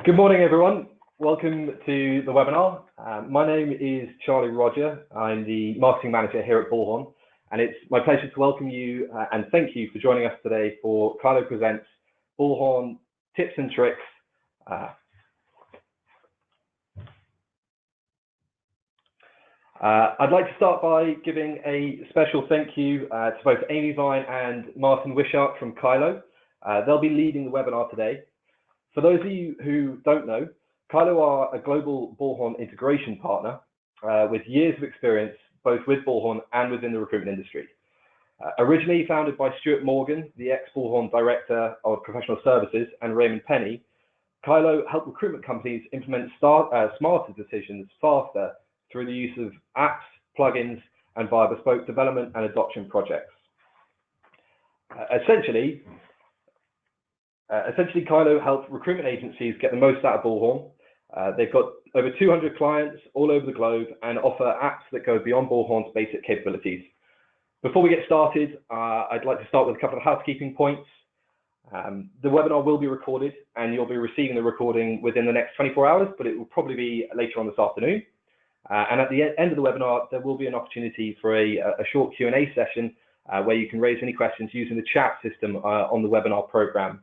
Good morning, everyone. Welcome to the webinar. My name is Charlie Roger. I'm the marketing manager here at Bullhorn, and it's my pleasure to welcome you and thank you for joining us today for Kyloe Presents Bullhorn Tips and Tricks. I'd like to start by giving a special thank you to both Amy Vine and Martin Wishart from Kyloe. They'll be leading the webinar today. For those of you who don't know, Kyloe are a global Bullhorn integration partner with years of experience both with Bullhorn and within the recruitment industry. Originally founded by Stuart Morgan, the ex-Bullhorn Director of Professional Services, and Raymond Penny, Kyloe help recruitment companies implement smarter decisions faster through the use of apps, plugins, and via bespoke development and adoption projects. Essentially, Kyloe helps recruitment agencies get the most out of Bullhorn. They've got over 200 clients all over the globe and offer apps that go beyond Bullhorn's basic capabilities. Before we get started, I'd like to start with a couple of housekeeping points. The webinar will be recorded and you'll be receiving the recording within the next 24 hours, but it will probably be later on this afternoon. And at the end of the webinar, there will be an opportunity for a short Q&A session where you can raise any questions using the chat system on the webinar program.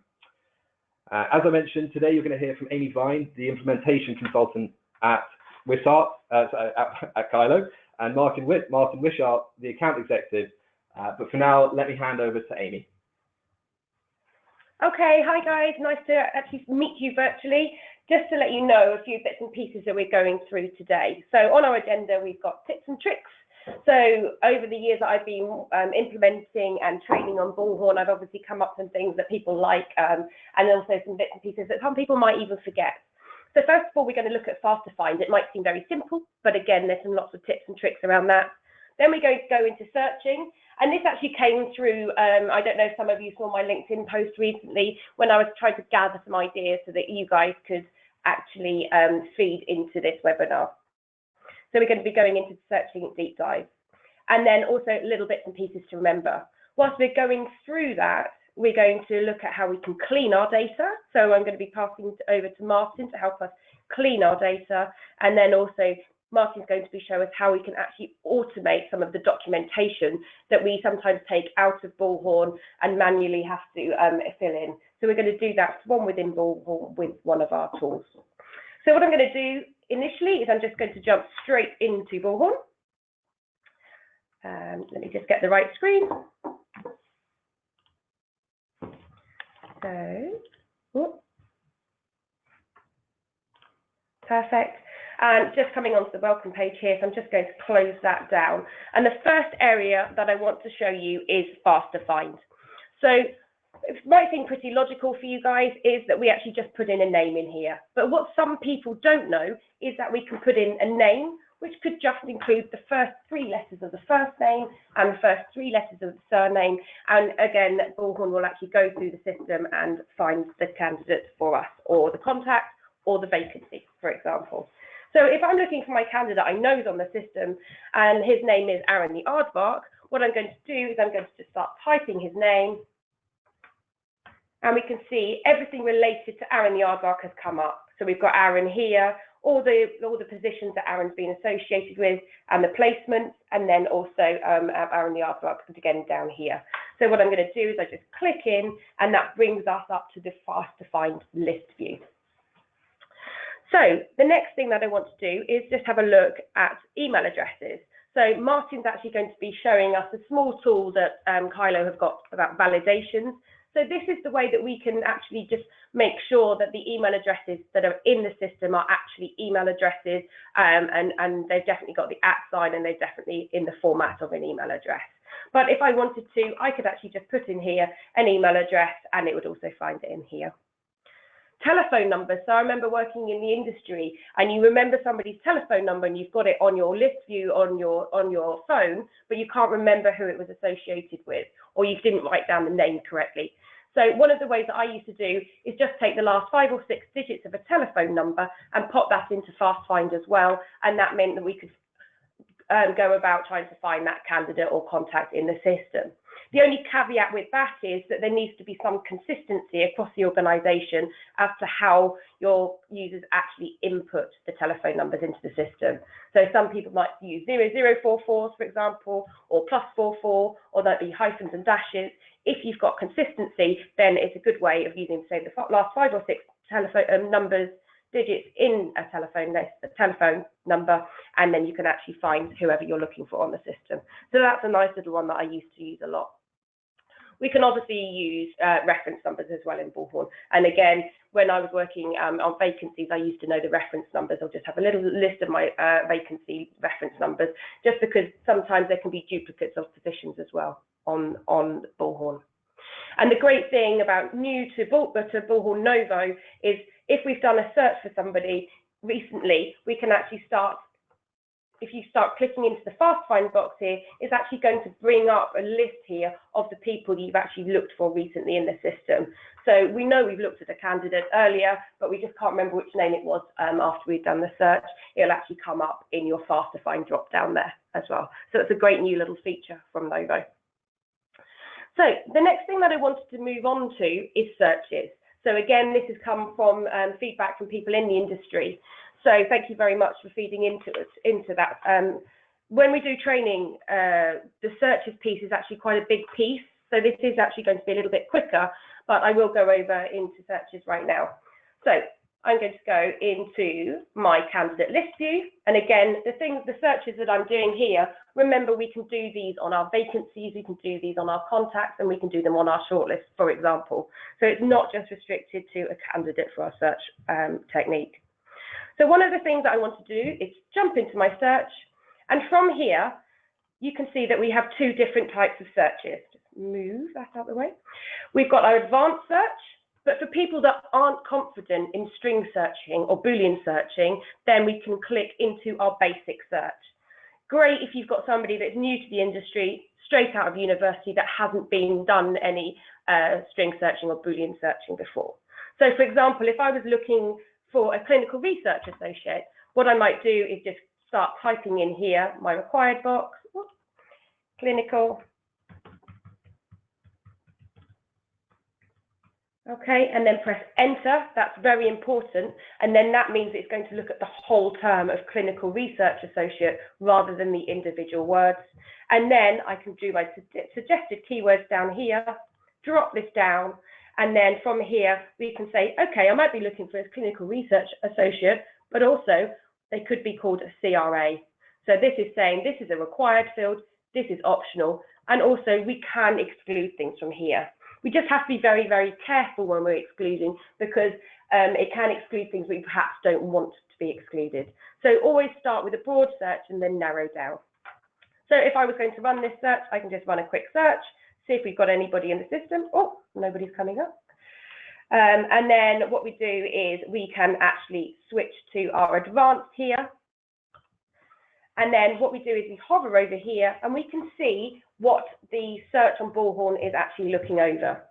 As I mentioned, today you're going to hear from Amy Vine, the implementation consultant at Wishart, at Kyloe, and Martin Wishart, the account executive. But for now, let me hand over to Amy. Okay, hi guys, nice to actually meet you virtually. Just to let you know a few bits and pieces that we're going through today. So on our agenda, we've got tips and tricks. So over the years that I've been implementing and training on Bullhorn, I've obviously come up with some things that people like and also some bits and pieces that some people might even forget. So first of all, we're going to look at fast to find. It might seem very simple, but again, there's some lots of tips and tricks around that. Then we're going to go into searching. And this actually came through, I don't know if some of you saw my LinkedIn post recently when I was trying to gather some ideas so that you guys could actually feed into this webinar. So we're going to be going into searching deep dive. And then also little bits and pieces to remember. Whilst we're going through that, we're going to look at how we can clean our data. So I'm going to be passing over to Martin to help us clean our data. And then also Martin's going to be showing us how we can actually automate some of the documentation that we sometimes take out of Bullhorn and manually have to fill in. So we're going to do that one within Bullhorn with one of our tools. So what I'm going to do initially is I'm just going to jump straight into Bullhorn. Let me just get the right screen. So, perfect. And just coming onto the welcome page here, so I'm just going to close that down. And the first area that I want to show you is fast to find. So it might seem pretty logical for you guys is that we actually just put in a name in here. But what some people don't know is that we can put in a name which could just include the first 3 letters of the first name and the first 3 letters of the surname. And again, Bullhorn will actually go through the system and find the candidate for us, or the contact, or the vacancy, for example. So if I'm looking for my candidate I know is on the system and his name is Aaron the Aardvark, what I'm going to do is I'm going to just start typing his name. And we can see everything related to Aaron the Aardvark has come up. So we've got Aaron here, all the positions that Aaron's been associated with and the placements, and then also Aaron the Aardvark again down here. So what I'm going to do is I just click in and that brings us up to the fast to find list view. So the next thing that I want to do is just have a look at email addresses. So Martin's actually going to be showing us a small tool that Kyloe have got about validations. So this is the way that we can actually just make sure that the email addresses that are in the system are actually email addresses, and they've definitely got the @ sign and they're definitely in the format of an email address. But if I wanted to, I could actually just put in here an email address and it would also find it in here. Telephone number. So I remember working in the industry and you remember somebody's telephone number and you've got it on your list view on your phone, but you can't remember who it was associated with, or you didn't write down the name correctly. So one of the ways that I used to do is just take the last 5 or 6 digits of a telephone number and pop that into Fast Find as well. And that meant that we could go about trying to find that candidate or contact in the system. The only caveat with that is that there needs to be some consistency across the organisation as to how your users actually input the telephone numbers into the system. So some people might use 0044s, for example, or +44, or there'll be hyphens and dashes. If you've got consistency, then it's a good way of using, say, the last 5 or 6 telephone digits in a telephone list, a telephone number, and then you can actually find whoever you're looking for on the system. So that's a nice little one that I used to use a lot. We can obviously use reference numbers as well in Bullhorn. And again, when I was working on vacancies, I used to know the reference numbers. I'll just have a little list of my vacancy reference numbers, just because sometimes there can be duplicates of positions as well on Bullhorn. And the great thing about new to Bullhorn Novo is if we've done a search for somebody recently, we can actually start, if you start clicking into the fast find box here, it's actually going to bring up a list here of the people that you've actually looked for recently in the system. So we know we've looked at a candidate earlier, but we just can't remember which name it was after we've done the search. It'll actually come up in your faster find drop down there as well. So it's a great new little feature from Novo. So the next thing that I wanted to move on to is searches. So again, this has come from feedback from people in the industry. So thank you very much for feeding into that. When we do training, the searches piece is actually quite a big piece. So this is actually going to be a little bit quicker, but I will go over into searches right now. So I'm going to go into my candidate list view. And again, the searches that I'm doing here, remember we can do these on our vacancies, we can do these on our contacts, and we can do them on our shortlist, for example. So it's not just restricted to a candidate for our search technique. So one of the things that I want to do is jump into my search. And from here, you can see that we have 2 different types of searches. Just move that out of the way. We've got our advanced search. But for people that aren't confident in string searching or Boolean searching, then we can click into our basic search. Great if you've got somebody that's new to the industry, straight out of university, that hasn't been done any string searching or Boolean searching before. So for example, if I was looking for a clinical research associate, what I might do is just start typing in here my required box, clinical. Okay, and then press enter. That's very important. And then that means it's going to look at the whole term of clinical research associate rather than the individual words. And then I can do my suggested keywords down here, drop this down, and then from here we can say, okay, I might be looking for a clinical research associate, but also they could be called a CRA. So this is saying this is a required field, this is optional, and also we can exclude things from here. We just have to be very, very careful when we're excluding, because it can exclude things we perhaps don't want to be excluded. So always start with a broad search and then narrow down. So if I was going to run this search, I can just run a quick search, see if we've got anybody in the system. Oh, nobody's coming up. And then what we do is we can actually switch to our advanced here. And then what we do is we hover over here and we can see what the search on Bullhorn is actually looking over.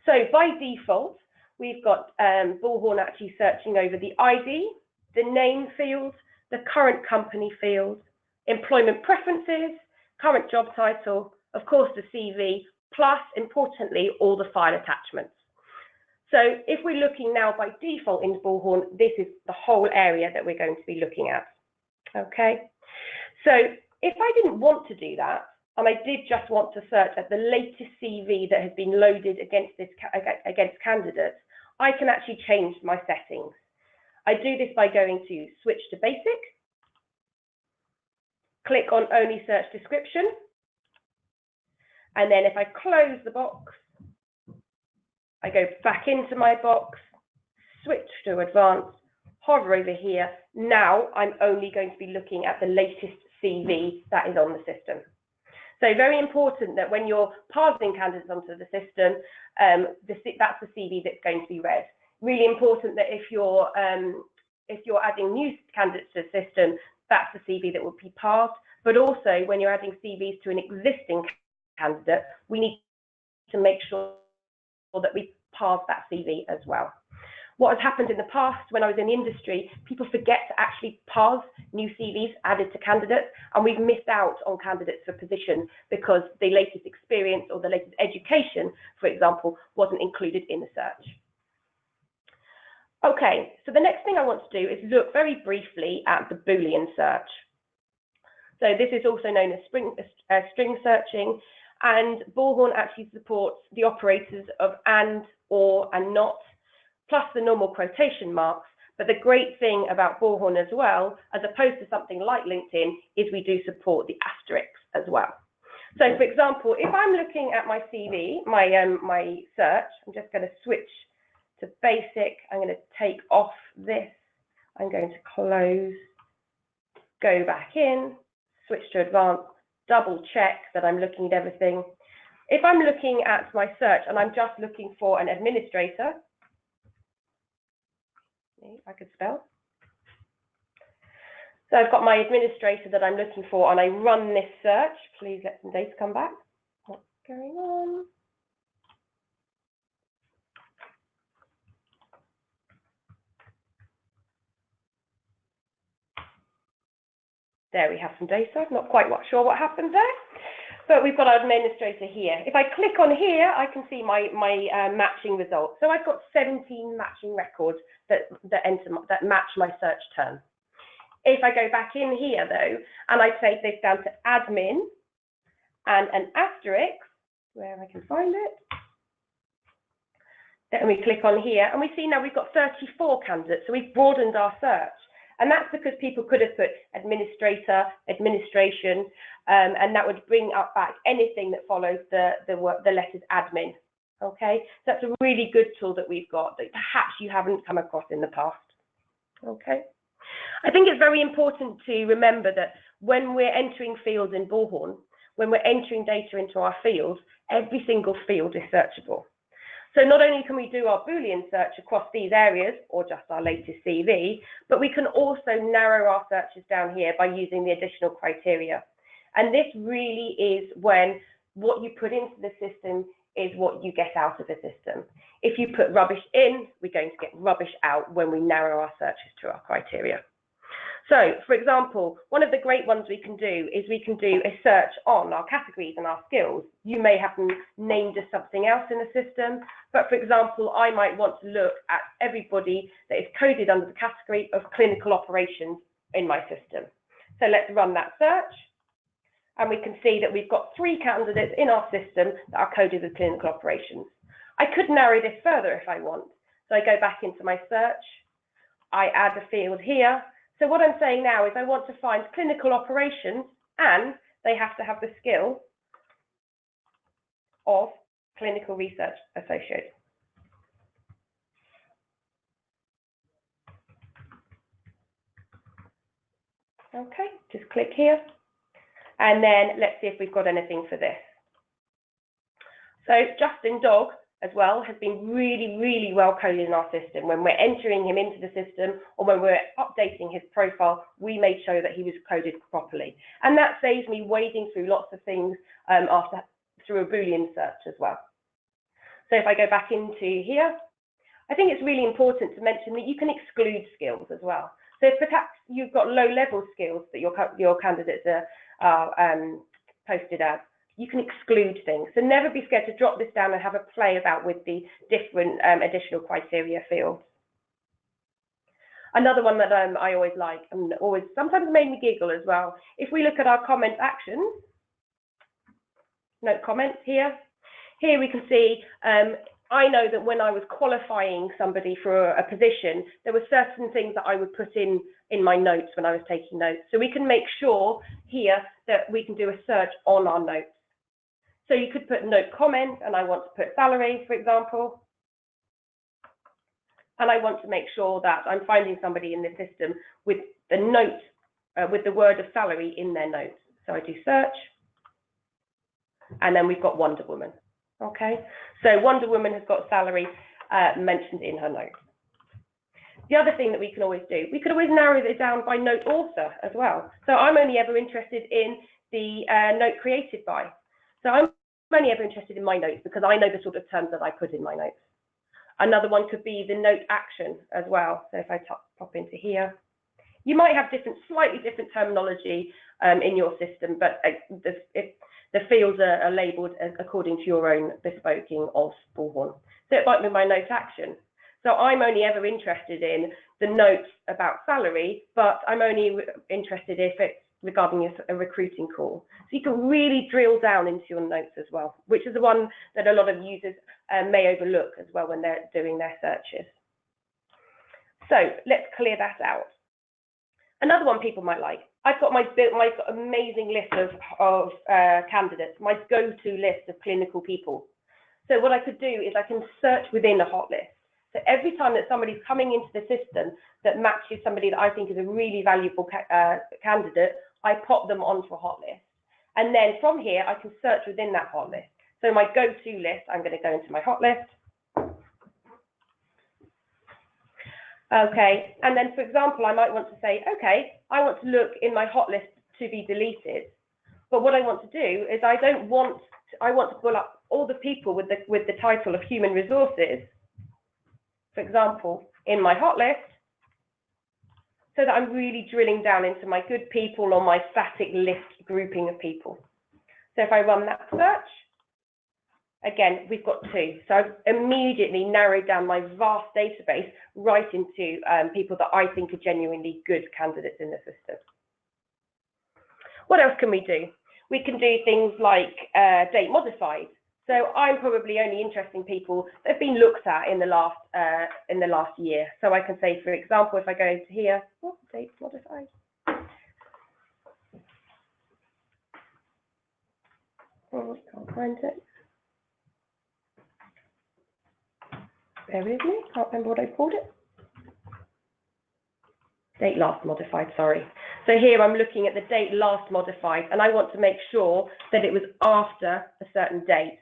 So by default, we've got Bullhorn actually searching over the ID, the name field, the current company field, employment preferences, current job title, of course the CV, plus importantly, all the file attachments. So if we're looking now by default in Bullhorn, this is the whole area that we're going to be looking at. Okay. So if I didn't want to do that, and I did just want to search at the latest CV that has been loaded against candidates, I can actually change my settings. I do this by going to switch to basic, click on only search description, and then if I close the box, I go back into my box, switch to advanced, hover over here. Now I'm only going to be looking at the latest CV that is on the system. So very important that when you're parsing candidates onto the system, that's the CV that's going to be read. Really important that if you're adding new candidates to the system, that's the CV that will be parsed. But also when you're adding CVs to an existing candidate, we need to make sure that we parse that CV as well. What has happened in the past when I was in the industry, people forget to actually parse new CVs added to candidates, and we've missed out on candidates for positions because the latest experience or the latest education, for example, wasn't included in the search. Okay, so the next thing I want to do is look very briefly at the Boolean search. So this is also known as string searching, and Bullhorn actually supports the operators of and, or, and not, plus the normal quotation marks. But the great thing about Bullhorn as well, as opposed to something like LinkedIn, is we do support the asterisks as well. So for example, if I'm looking at my CV, my search, I'm just going to switch to basic. I'm going to take off this. I'm going to close, go back in, switch to advanced, double check that I'm looking at everything. If I'm looking at my search and I'm just looking for an administrator, if I could spell. So I've got my administrator that I'm looking for, and I run this search. Please let some data come back. What's going on? There we have some data. Not quite sure what happened there, but we've got our administrator here. If I click on here, I can see my matching results. So I've got 17 matching records that match my search term. If I go back in here though, and I take this down to admin and an asterisk, where I can find it, then we click on here and we see now we've got 34 candidates. So we've broadened our search. And that's because people could have put administrator, administration, and that would bring up back anything that follows the letters admin. Okay, so that's a really good tool that we've got that perhaps you haven't come across in the past. Okay, I think it's very important to remember that when we're entering fields in Bullhorn, when we're entering data into our fields, every single field is searchable. So not only can we do our Boolean search across these areas, or just our latest CV, but we can also narrow our searches down here by using the additional criteria. And this really is when what you put into the system is what you get out of the system. If you put rubbish in, we're going to get rubbish out when we narrow our searches to our criteria. So, for example, one of the great ones we can do is we can do a search on our categories and our skills. You may have them named as something else in the system, but for example, I might want to look at everybody that is coded under the category of clinical operations in my system. So let's run that search, and we can see that we've got 3 candidates in our system that are coded with clinical operations. I could narrow this further if I want. So I go back into my search, I add a field here. So what I'm saying now is I want to find clinical operations, and they have to have the skill of clinical research associate. Okay, just click here, and then let's see if we've got anything for this. So Justin Dog as well has been really, really well coded in our system. When we're entering him into the system or when we're updating his profile, we made sure that he was coded properly. And that saves me wading through lots of things through a Boolean search as well. So if I go back into here, I think it's really important to mention that you can exclude skills as well. So if perhaps you've got low-level skills that your candidates are posted as, you can exclude things. So never be scared to drop this down and have a play about with the different additional criteria fields. Another one that I always like and always sometimes made me giggle as well. If we look at our comment actions, note comments here. Here we can see I know that when I was qualifying somebody for a position, there were certain things that I would put in my notes when I was taking notes. So we can make sure here that we can do a search on our notes. So you could put note comment, and I want to put salary, for example. And I want to make sure that I'm finding somebody in the system with the note, with the word of salary in their notes. So I do search, and then we've got Wonder Woman. Okay, so Wonder Woman has got salary mentioned in her notes. The other thing that we can always do, we could always narrow it down by note author as well. So I'm only ever interested in the note created by. So I'm only ever interested in my notes because I know the sort of terms that I put in my notes. Another one could be the note action as well. So if I pop into here, you might have slightly different terminology in your system, but the fields are labelled according to your own bespoking of Bullhorn. So it might be my note action. So I'm only ever interested in the notes about salary, but I'm only interested if it's regarding a recruiting call. So you can really drill down into your notes as well, which is the one that a lot of users may overlook as well when they're doing their searches. So let's clear that out. Another one people might like. I've got my amazing list of candidates, my go-to list of clinical people. So what I could do is I can search within a hot list. So every time that somebody's coming into the system that matches somebody that I think is a really valuable candidate, I pop them onto a hot list. And then from here, I can search within that hot list. So my go-to list, I'm going to go into my hot list. Okay, and then for example, I might want to say, okay, I want to look in my hot list to be deleted. But what I want to do is I want to pull up all the people with the title of human resources, for example, in my hot list, so that I'm really drilling down into my good people or my static list grouping of people. So if I run that search, again, we've got 2. So I've immediately narrowed down my vast database right into people that I think are genuinely good candidates in the system. What else can we do? We can do things like date modified. So I'm probably only interested in people that have been looked at in the last year. So I can say, for example, if I go into here, date modified. Oh, I can't find it. Bear with me, can't remember what I called it. Date last modified, sorry. So here I'm looking at the date last modified, and I want to make sure that it was after a certain date.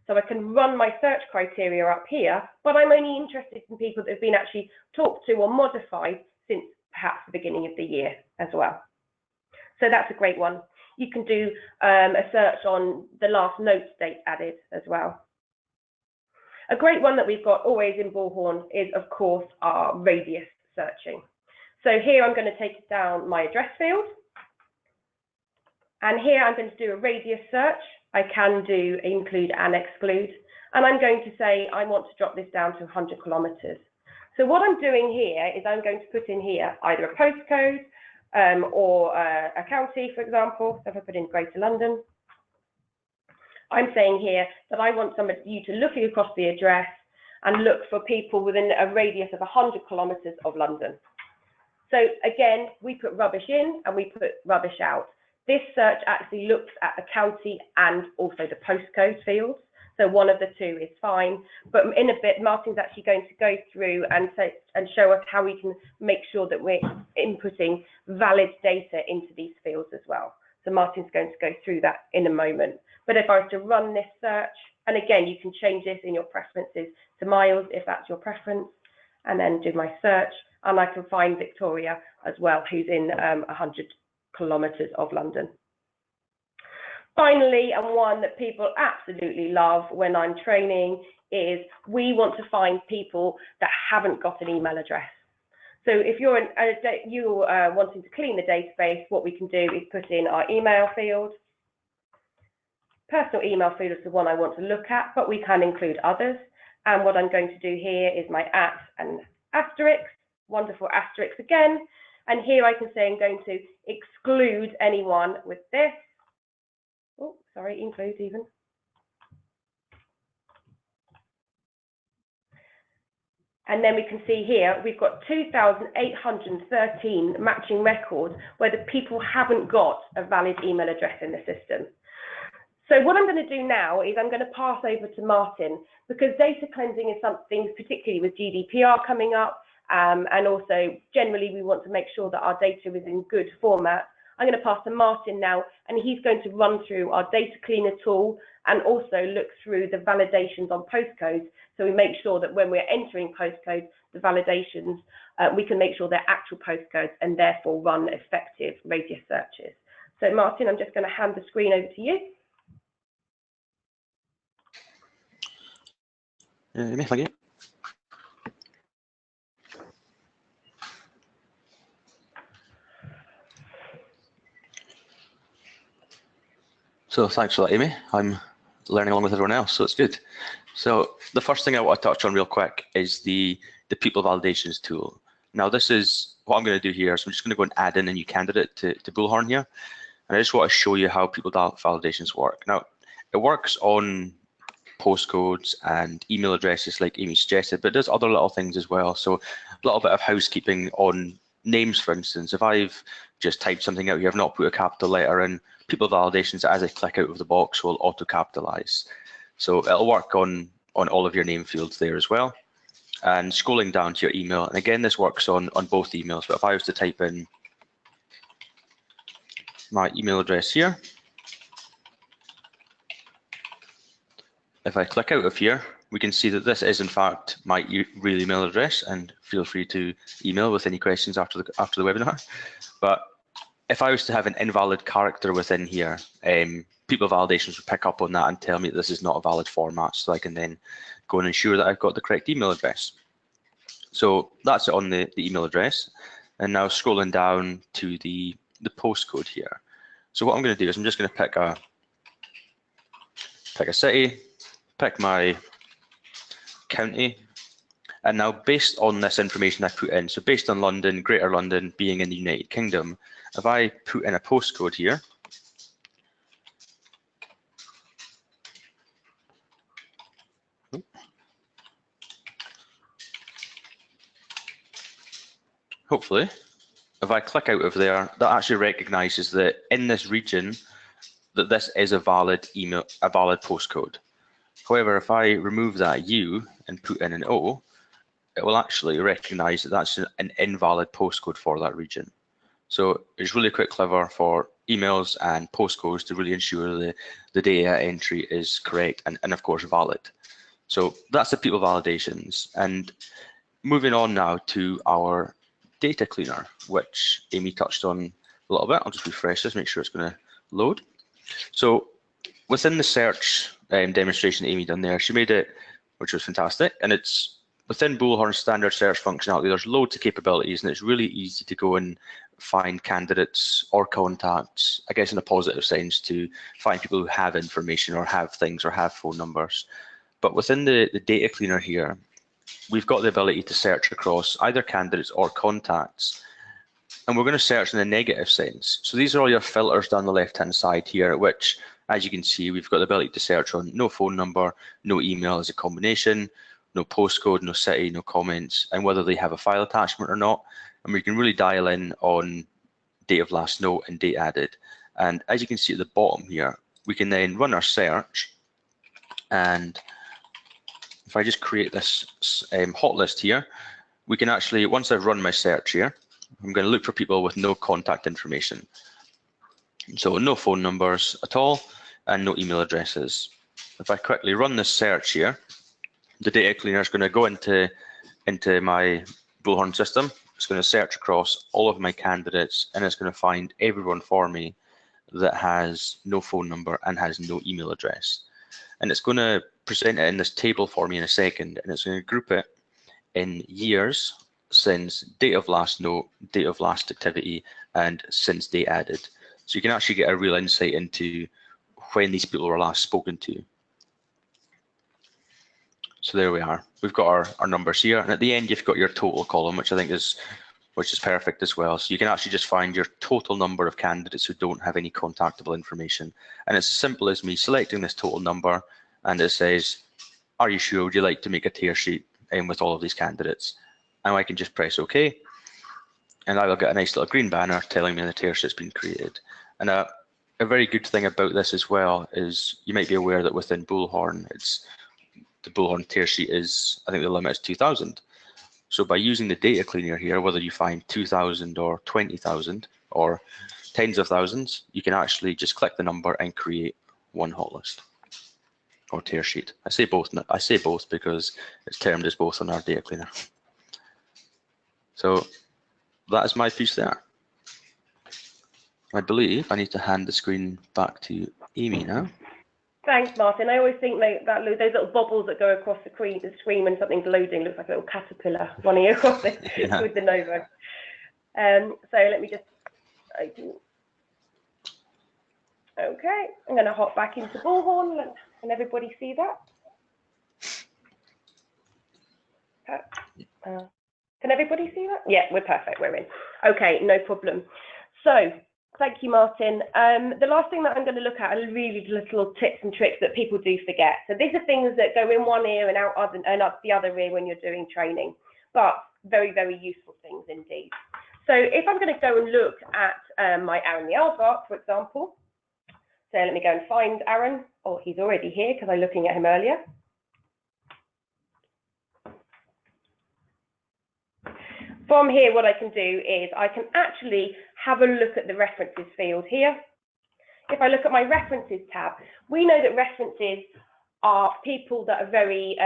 So I can run my search criteria up here, but I'm only interested in people that have been actually talked to or modified since perhaps the beginning of the year as well. So that's a great one. You can do a search on the last notes date added as well. A great one that we've got always in Bullhorn is, of course, our radius searching. So here I'm going to take down my address field. And here I'm going to do a radius search. I can do include and exclude. And I'm going to say I want to drop this down to 100 kilometers. So what I'm doing here is I'm going to put in here either a postcode or a county, for example. So if I put in Greater London, I'm saying here that I want you to look across the address and look for people within a radius of 100 kilometers of London. So again, we put rubbish in and we put rubbish out. This search actually looks at the county and also the postcode fields. So one of the 2 is fine. But in a bit, Martin's actually going to go through and show us how we can make sure that we're inputting valid data into these fields as well. So Martin's going to go through that in a moment. But if I was to run this search, and again, you can change this in your preferences to miles if that's your preference, and then do my search, and I can find Victoria as well, who's in 100 kilometers of London. Finally, and one that people absolutely love when I'm training, is we want to find people that haven't got an email address. So if you're wanting to clean the database, what we can do is put in our email field. Personal email field is the one I want to look at, but we can include others. And what I'm going to do here is my @ and asterisk, wonderful asterisk again. And here I can say I'm going to exclude anyone with this. Oh, sorry, include even. And then we can see here, we've got 2,813 matching records where the people haven't got a valid email address in the system. So what I'm going to do now is I'm going to pass over to Martin, because data cleansing is something, particularly with GDPR coming up, and also generally we want to make sure that our data is in good format. I'm going to pass to Martin now, and he's going to run through our data cleaner tool and also look through the validations on postcodes. So we make sure that when we're entering postcodes, the validations, we can make sure they're actual postcodes and therefore run effective radius searches. So Martin, I'm just going to hand the screen over to you. محتاجين So thanks for that, Amy. I'm learning along with everyone else, so it's good. So the first thing I want to touch on real quick is the people validations tool. Now this is what I'm going to do here. So I'm just going to go and add in a new candidate to Bullhorn here. And I just want to show you how people validations work. Now it works on postcodes and email addresses like Amy suggested, but it does other little things as well. So a little bit of housekeeping on names, for instance. If I've just typed something out here, I've not put a capital letter in, people validations as I click out of the box will auto capitalize. So it'll work on all of your name fields there as well. And scrolling down to your email, and again, this works on both emails, but if I was to type in my email address here, if I click out of here, we can see that this is in fact my real email address, and feel free to email with any questions after the webinar. But if I was to have an invalid character within here, people validations would pick up on that and tell me that this is not a valid format, so I can then go and ensure that I've got the correct email address. So that's it on the email address. And now scrolling down to the postcode here. So what I'm going to do is I'm just going to pick a city, pick my county, and now based on this information I put in, so based on London, Greater London being in the United Kingdom, if I put in a postcode here, hopefully, if I click out of there, that actually recognizes that in this region, that this is a valid postcode. However, if I remove that U and put in an O, it will actually recognize that that's an invalid postcode for that region. So it's really quite clever for emails and postcodes to really ensure the data entry is correct and of course valid. So that's the people validations. And moving on now to our data cleaner, which Amy touched on a little bit. I'll just refresh this, make sure it's going to load. So within the search demonstration Amy done there, she made it, which was fantastic, and it's within Bullhorn's standard search functionality. There's loads of capabilities, and it's really easy to go and find candidates or contacts, I guess in a positive sense, to find people who have information or have things or have phone numbers. But within the data cleaner here, we've got the ability to search across either candidates or contacts. And we're going to search in a negative sense. So these are all your filters down the left-hand side here, which, as you can see, we've got the ability to search on no phone number, no email as a combination, no postcode, no city, no comments, and whether they have a file attachment or not. And we can really dial in on date of last note and date added. And as you can see at the bottom here, we can then run our search. And if I just create this hot list here, we can actually, once I've run my search here, I'm going to look for people with no contact information. So no phone numbers at all and no email addresses. If I quickly run this search here, the data cleaner is going to go into my Bullhorn system. It's going to search across all of my candidates, and it's going to find everyone for me that has no phone number and has no email address. And it's going to present it in this table for me in a second, and it's going to group it in years since date of last note, date of last activity, and since date added. So you can actually get a real insight into when these people were last spoken to. So there we are. We've got our numbers here, and at the end you've got your total column, which I think is perfect as well. So you can actually just find your total number of candidates who don't have any contactable information. And it's as simple as me selecting this total number, and it says, are you sure, would you like to make a tear sheet with all of these candidates? And I can just press OK, and I will get a nice little green banner telling me the tear sheet's been created. And a very good thing about this as well is you might be aware that within Bullhorn, the Bullhorn tear sheet is, I think the limit is 2,000. So by using the data cleaner here, whether you find 2,000 or 20,000 or tens of thousands, you can actually just click the number and create one hot list or tear sheet. I say both because it's termed as both on our data cleaner. So that is my piece there. I believe I need to hand the screen back to Amy now. Thanks, Martin. I always think that those little bubbles that go across the screen when something's loading looks like a little caterpillar running across it with the logo. So let me just open. Okay, I'm going to hop back into Bullhorn. Can everybody see that? Can everybody see that? Yeah, we're perfect. We're in. Okay, no problem. So, thank you, Martin. The last thing that I'm going to look at are really little tips and tricks that people do forget. So these are things that go in one ear and out the other ear when you're doing training, but very, very useful things indeed. So if I'm going to go and look at my Aaron the Aardvark, for example, so let me go and find Aaron. Oh, he's already here because I'm looking at him earlier. From here, what I can do is I can actually have a look at the references field here. If I look at my references tab, we know that references are people that are very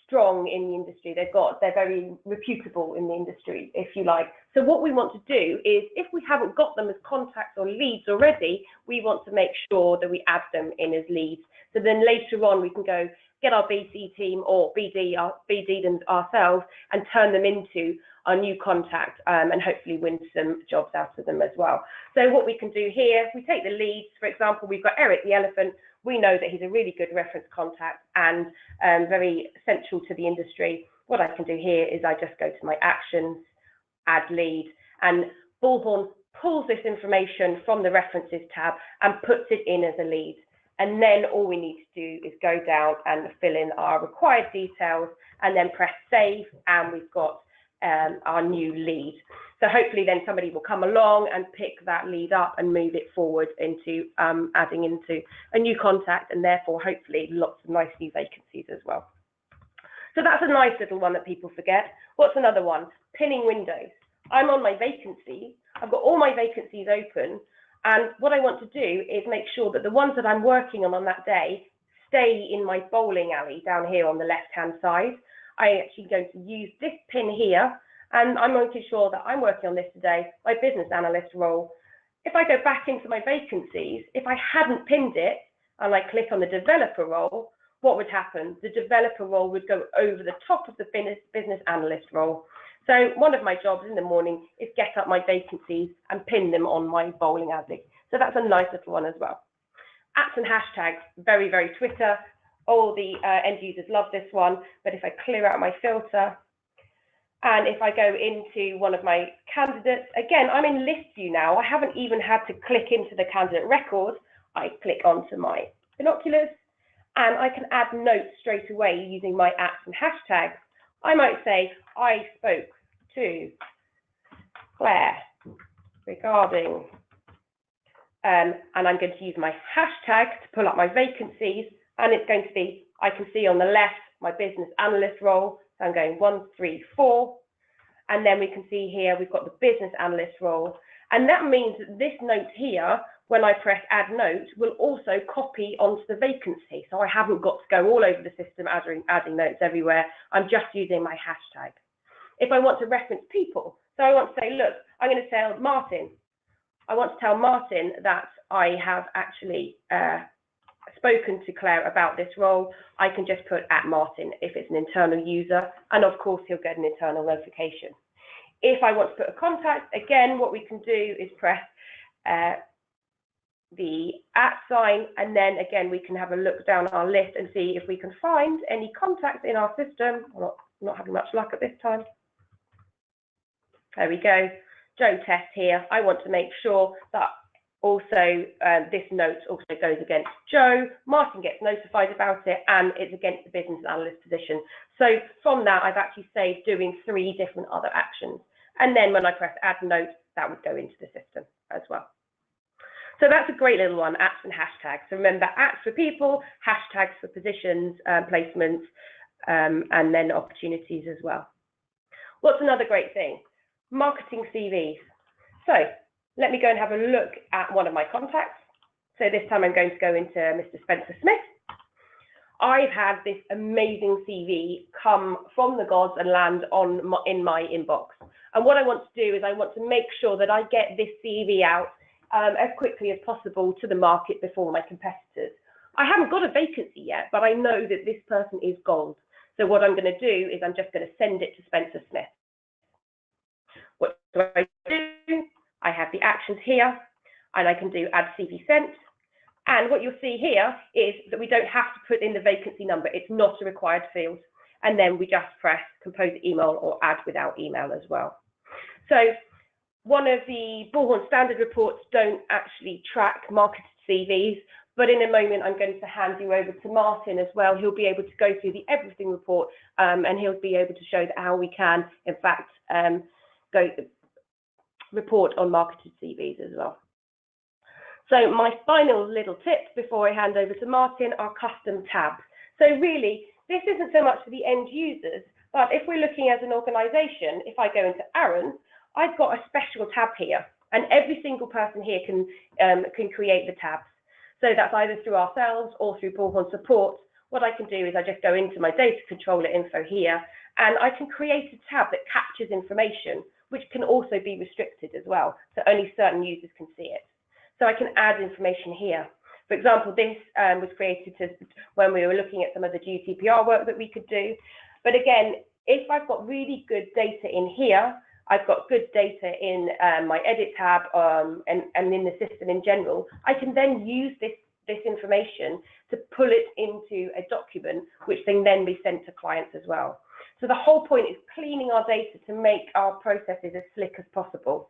strong in the industry. They're very reputable in the industry, if you like. So what we want to do is, if we haven't got them as contacts or leads already, we want to make sure that we add them in as leads. So then later on, we can go get our BC team or BD them ourselves and turn them into our new contact and hopefully win some jobs out of them as well. So what we can do here, if we take the leads, for example, we've got Eric the Elephant. We know that he's a really good reference contact and very central to the industry. What I can do here is I just go to my actions, add lead, and Bullhorn pulls this information from the references tab and puts it in as a lead. And then all we need to do is go down and fill in our required details and then press save, and we've got our new lead. So hopefully then somebody will come along and pick that lead up and move it forward into adding into a new contact, and therefore hopefully lots of nice new vacancies as well. So that's a nice little one that people forget. What's another one? Pinning windows. I'm on my vacancy. I've got all my vacancies open. And what I want to do is make sure that the ones that I'm working on that day stay in my bowling alley down here on the left-hand side. I'm actually going to use this pin here, and I'm making sure that I'm working on this today, my business analyst role. If I go back into my vacancies, if I hadn't pinned it and I click on the developer role, what would happen? The developer role would go over the top of the business analyst role. So one of my jobs in the morning is get up my vacancies and pin them on my bowling alley. So that's a nice little one as well. Apps and hashtags, very, very Twitter. All the end users love this one, but if I clear out my filter, and if I go into one of my candidates, again, I'm in list view now. I haven't even had to click into the candidate record. I click onto my binoculars, and I can add notes straight away using my apps and hashtags. I might say, I spoke to Claire regarding, and I'm going to use my hashtag to pull up my vacancies, and it's going to be, I can see on the left, my business analyst role. So I'm going 1, 3, 4, and then we can see here, we've got the business analyst role. And that means that this note here, when I press add note, will also copy onto the vacancy. So I haven't got to go all over the system adding notes everywhere. I'm just using my hashtag. If I want to reference people, so I want to say, look, I'm going to tell Martin. I want to tell Martin that I have actually spoken to Claire about this role. I can just put @Martin if it's an internal user, and of course he'll get an internal notification. If I want to put a contact, again, what we can do is press the @ and then again we can have a look down our list and see if we can find any contacts in our system. I'm not having much luck at this time. There we go. Joe Test here. I want to make sure that also this note also goes against Joe. Martin gets notified about it, and it's against the business analyst position. So from that, I've actually saved doing 3 different other actions. And then when I press add note, that would go into the system as well. So that's a great little one, apps and hashtags. So remember, apps for people, hashtags for positions, placements, and then opportunities as well. What's another great thing? Marketing CVs. So let me go and have a look at one of my contacts. So this time I'm going to go into Mr. Spencer Smith. I've had this amazing CV come from the gods and land in my inbox. And what I want to do is I want to make sure that I get this CV out as quickly as possible to the market before my competitors. I haven't got a vacancy yet, but I know that this person is gold. So what I'm going to do is I'm just going to send it to Spencer Smith. What do? I have the actions here, and I can do add CV sent, And what you'll see here is that we don't have to put in the vacancy number. It's not a required field. And then we just press compose email or add without email as well. So one of the Bullhorn standard reports don't actually track marketed CVs, but in a moment I'm going to hand you over to Martin as well. He'll be able to go through the everything report and he'll be able to show that how we can, in fact, report on marketed CVs as well. So my final little tip before I hand over to Martin are custom tabs. So really, this isn't so much for the end users, but if we're looking as an organization, if I go into Aaron, I've got a special tab here, and every single person here can create the tabs. So that's either through ourselves or through Bullhorn support. What I can do is I just go into my data controller info here, and I can create a tab that captures information, which can also be restricted as well, so only certain users can see it. So I can add information here. For example, this was created when we were looking at some of the GDPR work that we could do. But again, if I've got really good data in here, I've got good data in my edit tab and in the system in general, I can then use this information to pull it into a document, which can then be sent to clients as well. So the whole point is cleaning our data to make our processes as slick as possible.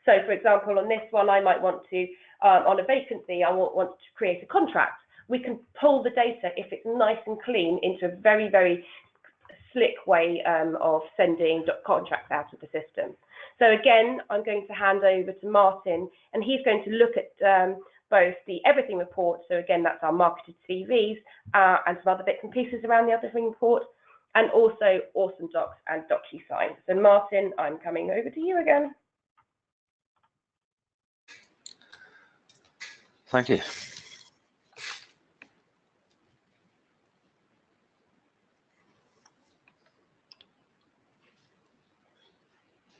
So for example, on this one, I might want to, on a vacancy, I want to create a contract. We can pull the data, if it's nice and clean, into a very, very slick way of sending contracts out of the system. So again, I'm going to hand over to Martin, and he's going to look at both the everything report. So again, that's our marketed CVs and some other bits and pieces around the everything report, and also Awesome Docs and DocuSign. So Martin, I'm coming over to you again. Thank you.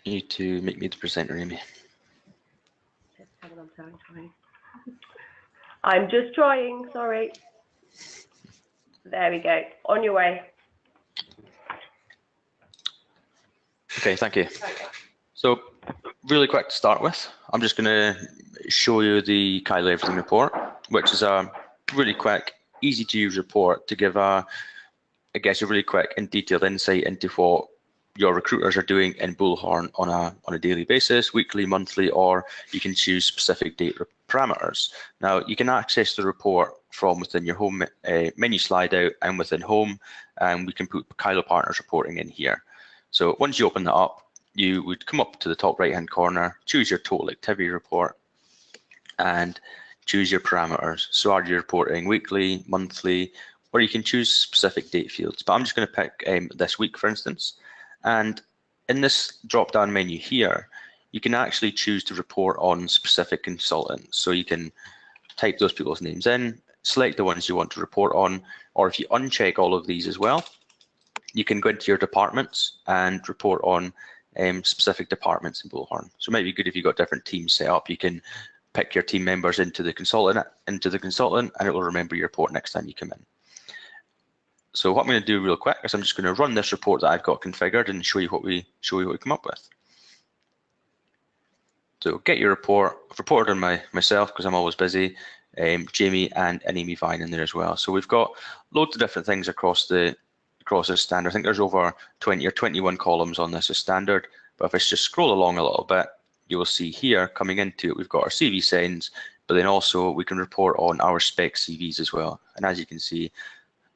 You need to make me the presenter, Amy. I'm just trying, sorry. There we go, on your way. Okay, thank you. So really quick to start with, I'm just going to show you the Kyloe Everything report, which is a really quick, easy to use report to give a really quick and detailed insight into what your recruiters are doing in Bullhorn on a daily basis, weekly, monthly, or you can choose specific date parameters. Now you can access the report from within your home menu slide out and within home, and we can put Kyloe partners reporting in here. So once you open that up, you would come up to the top right hand corner, choose your total activity report and choose your parameters. So are you reporting weekly, monthly, or you can choose specific date fields. But I'm just going to pick this week, for instance. And in this drop down menu here, you can actually choose to report on specific consultants. So you can type those people's names in, select the ones you want to report on, or if you uncheck all of these as well, you can go into your departments and report on specific departments in Bullhorn. So it might be good if you've got different teams set up. You can pick your team members into the consultant, and it will remember your report next time you come in. So what I'm going to do real quick is I'm just going to run this report that I've got configured and show you what we come up with. So get your report. I've reported on myself because I'm always busy. Jamie and Amy Vine in there as well. So we've got loads of different things across this standard. I think there's over 20 or 21 columns on this as standard. But if I just scroll along a little bit, you will see here coming into it, we've got our CV sends, but then also we can report on our spec CVs as well. And as you can see,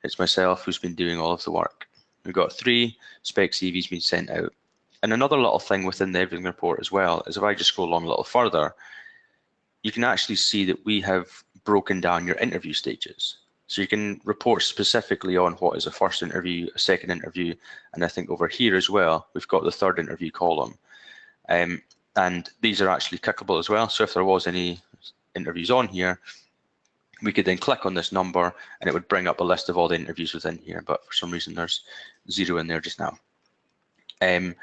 it's myself who's been doing all of the work. We've got 3 spec CVs being sent out. And another little thing within the everything report as well is if I just scroll along a little further, you can actually see that we have broken down your interview stages. So you can report specifically on what is a first interview, a second interview, and I think over here as well, we've got the third interview column. And these are actually clickable as well. So if there was any interviews on here, we could then click on this number and it would bring up a list of all the interviews within here. But for some reason, there's 0 in there just now. And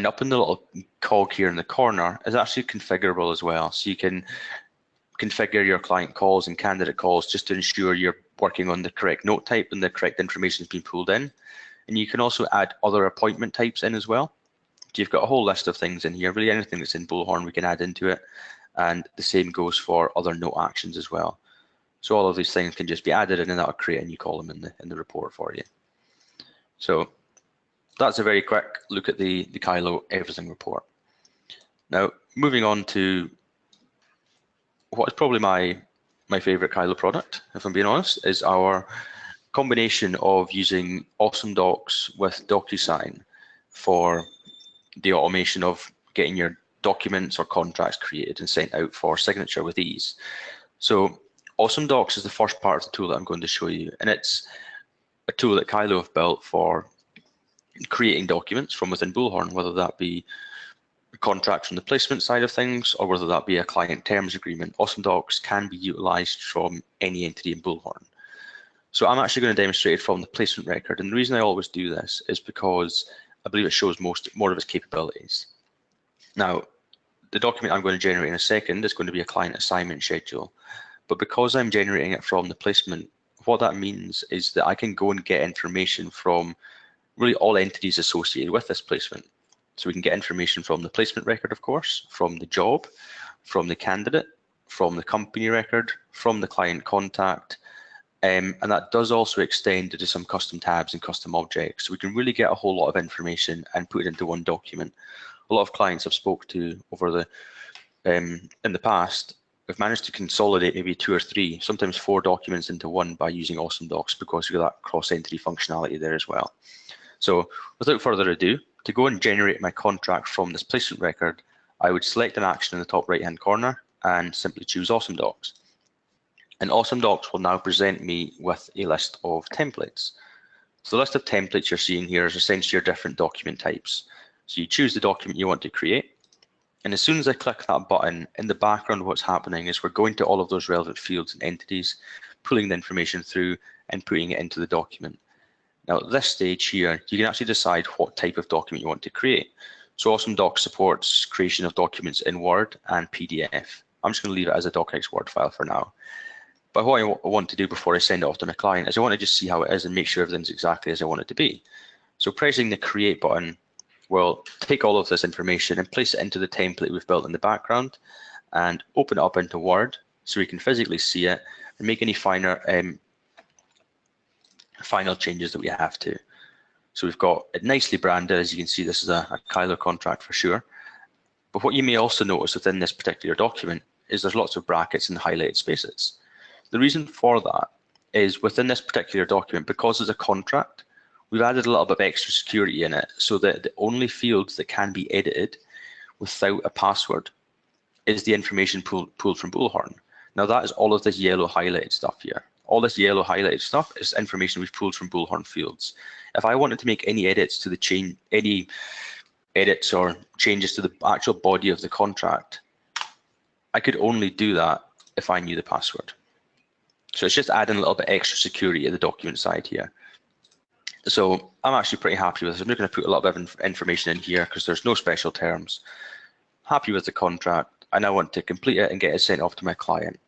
up in the little cog here in the corner is actually configurable as well. So you can configure your client calls and candidate calls just to ensure you're working on the correct note type and the correct information is being pulled in. And you can also add other appointment types in as well. So you've got a whole list of things in here, really anything that's in Bullhorn we can add into it. And the same goes for other note actions as well. So all of these things can just be added in, and that'll create a new column in the report for you. So that's a very quick look at the Kyloe everything report. Now, moving on to what is probably my favorite Kyloe product, if I'm being honest, is our combination of using Awesome Docs with DocuSign for the automation of getting your documents or contracts created and sent out for signature with ease. So Awesome Docs is the first part of the tool that I'm going to show you, and it's a tool that Kyloe have built for creating documents from within Bullhorn, whether that be a contract from the placement side of things or whether that be a client terms agreement. Awesome Docs can be utilized from any entity in Bullhorn. So I'm actually going to demonstrate it from the placement record, and the reason I always do this is because I believe it shows more of its capabilities. Now, the document I'm going to generate in a second is going to be a client assignment schedule, but because I'm generating it from the placement, what that means is that I can go and get information from really all entities associated with this placement. So we can get information from the placement record, of course, from the job, from the candidate, from the company record, from the client contact, and that does also extend into some custom tabs and custom objects. So we can really get a whole lot of information and put it into one document. A lot of clients I've spoke to over the in the past, we've managed to consolidate maybe 2 or 3, sometimes 4 documents into one by using Awesome Docs because we've got that cross-entity functionality there as well. So without further ado, to go and generate my contract from this placement record, I would select an action in the top right-hand corner and simply choose Awesome Docs. And Awesome Docs will now present me with a list of templates. So the list of templates you're seeing here is essentially your different document types. So you choose the document you want to create, and as soon as I click that button, in the background what's happening is we're going to all of those relevant fields and entities, pulling the information through and putting it into the document. Now at this stage here, you can actually decide what type of document you want to create. So Awesome Docs supports creation of documents in Word and PDF. I'm just going to leave it as a docx Word file for now. But what I want to do before I send it off to my client is I want to just see how it is and make sure everything's exactly as I want it to be. So pressing the Create button will take all of this information and place it into the template we've built in the background and open it up into Word so we can physically see it and make any final changes that we have to. So we've got it nicely branded. As you can see, this is a Kyloe contract for sure. But what you may also notice within this particular document is there's lots of brackets and highlighted spaces. The reason for that is within this particular document, because it's a contract, we've added a little bit of extra security in it so that the only fields that can be edited without a password is the information pulled from Bullhorn. Now that is all of this yellow highlighted stuff here. All this yellow highlighted stuff is information we've pulled from Bullhorn fields. If I wanted to make any edits to the any edits or changes to the actual body of the contract, I could only do that if I knew the password. So it's just adding a little bit extra security at the document side here. So I'm actually pretty happy with this. I'm not going to put a lot of information in here because there's no special terms. Happy with the contract. I now want to complete it and get it sent off to my client.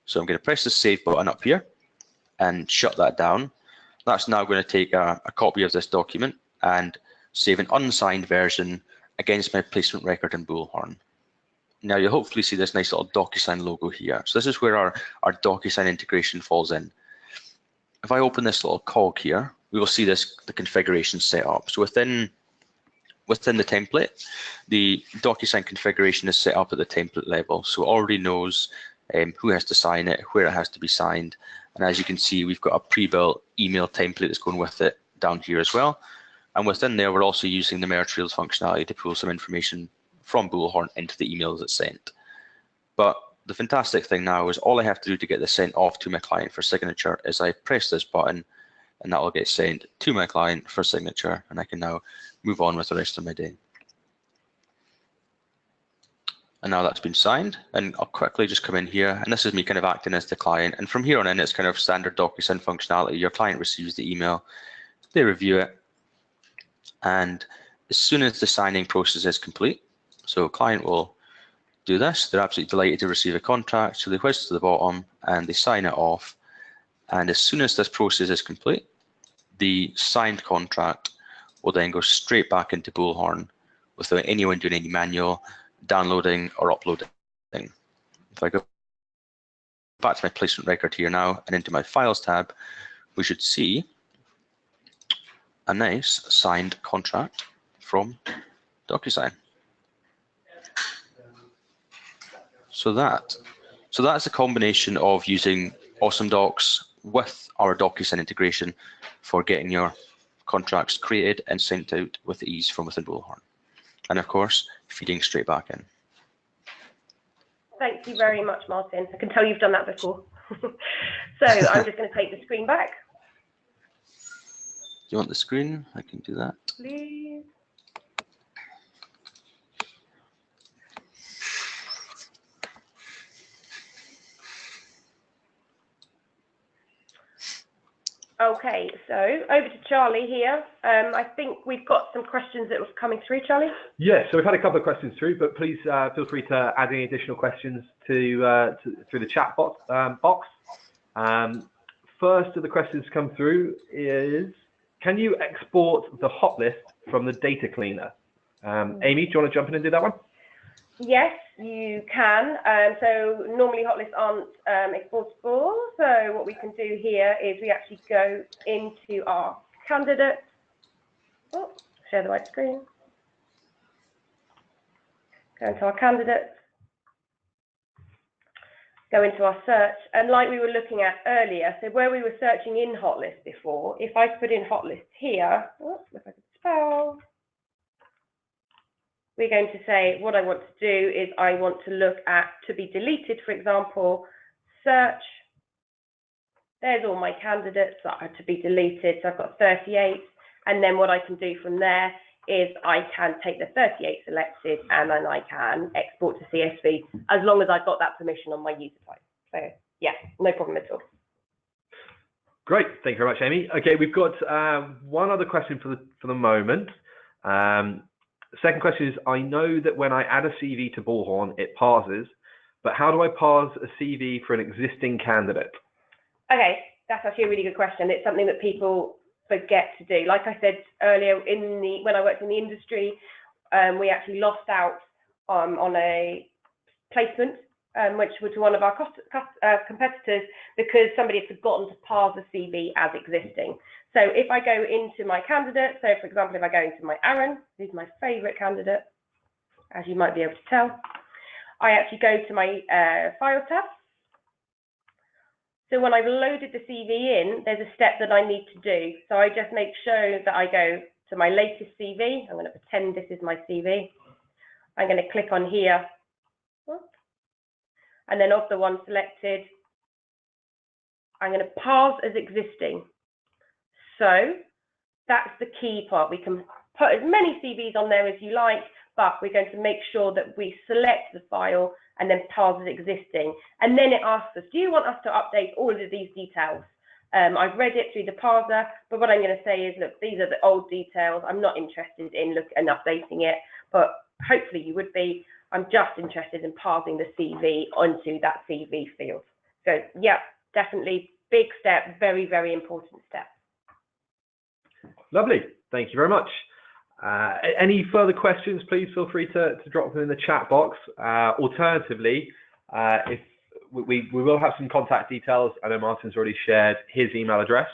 So I'm going to press the Save button up here and shut that down. That's now going to take a copy of this document and save an unsigned version against my placement record in Bullhorn. Now you'll hopefully see this nice little DocuSign logo here. So this is where our DocuSign integration falls in. If I open this little cog here, we will see the configuration set up. So within the template, the DocuSign configuration is set up at the template level. So it already knows who has to sign it, where it has to be signed. And as you can see, we've got a pre-built email template that's going with it down here as well. And within there, we're also using the merge fields functionality to pull some information from Bullhorn into the email that's sent. But the fantastic thing now is all I have to do to get this sent off to my client for signature is I press this button and that will get sent to my client for signature, and I can now move on with the rest of my day. And now that's been signed, and I'll quickly just come in here, and this is me kind of acting as the client, and from here on in it's kind of standard DocuSign functionality. Your client receives the email, they review it, and as soon as the signing process is complete, so client will do this, they're absolutely delighted to receive a contract, so they whiz to the bottom and they sign it off, and as soon as this process is complete, the signed contract will then go straight back into Bullhorn without anyone doing any manual downloading or uploading. If I go back to my placement record here now, and into my Files tab, we should see a nice signed contract from DocuSign. So that's a combination of using Awesome Docs with our DocuSign integration for getting your contracts created and sent out with ease from within Bullhorn. And of course, feeding straight back in. Thank you very much, Martin. I can tell you've done that before. So I'm just going to take the screen back. Do you want the screen? I can do that. Please. Okay, so over to Charlie here. I think we've got some questions that were coming through, Charlie. Yes, so we've had a couple of questions through, but please feel free to add any additional questions through the chat box. First of the questions come through is, can you export the hot list from the data cleaner? Amy, do you want to jump in and do that one? Yes, you can. So normally hot lists aren't exportable. So what we can do here is we actually go into our candidates. Oh, share the right screen. Go into our candidates. Go into our search. And like we were looking at earlier, so where we were searching in hot list before, if I put in hot list here, if I could spell, we're going to say what I want to do is I want to look at to be deleted, for example, search. There's all my candidates that are to be deleted. So I've got 38. And then what I can do from there is I can take the 38 selected and then I can export to CSV as long as I've got that permission on my user type. So yeah, no problem at all. Great, thank you very much, Amy. Okay, we've got one other question for the moment. The second question is, I know that when I add a CV to Bullhorn, it parses, but how do I parse a CV for an existing candidate? Okay, that's actually a really good question. It's something that people forget to do. Like I said earlier, when I worked in the industry, we actually lost out on a placement, which was one of our competitors, because somebody had forgotten to parse the CV as existing. So if I go into my candidate, so for example, if I go into my Aaron, who's my favorite candidate, as you might be able to tell, I actually go to my Files tab. So when I've loaded the CV in, there's a step that I need to do. So I just make sure that I go to my latest CV. I'm going to pretend this is my CV. I'm going to click on here. And then of the one selected, I'm going to parse as existing. So that's the key part. We can put as many CVs on there as you like, but we're going to make sure that we select the file and then parse as existing. And then it asks us, do you want us to update all of these details? I've read it through the parser, but what I'm going to say is, look, these are the old details. I'm not interested in updating it, but hopefully you would be. I'm just interested in parsing the CV onto that CV field. So yeah, definitely big step, very, very important step. Lovely, thank you very much. Any further questions, please feel free to drop them in the chat box. Alternatively, if we will have some contact details. I know Martin's already shared his email address,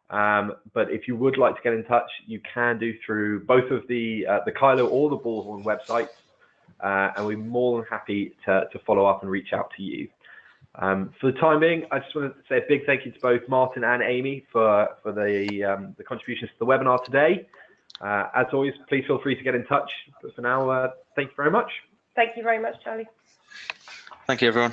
but if you would like to get in touch, you can do through both of the Kyloe or the Bullhorn websites, and we're more than happy to follow up and reach out to you. For the time being, I just want to say a big thank you to both Martin and Amy for the contributions to the webinar today. As always, please feel free to get in touch. But for now, thank you very much. Thank you very much, Charlie. Thank you, everyone.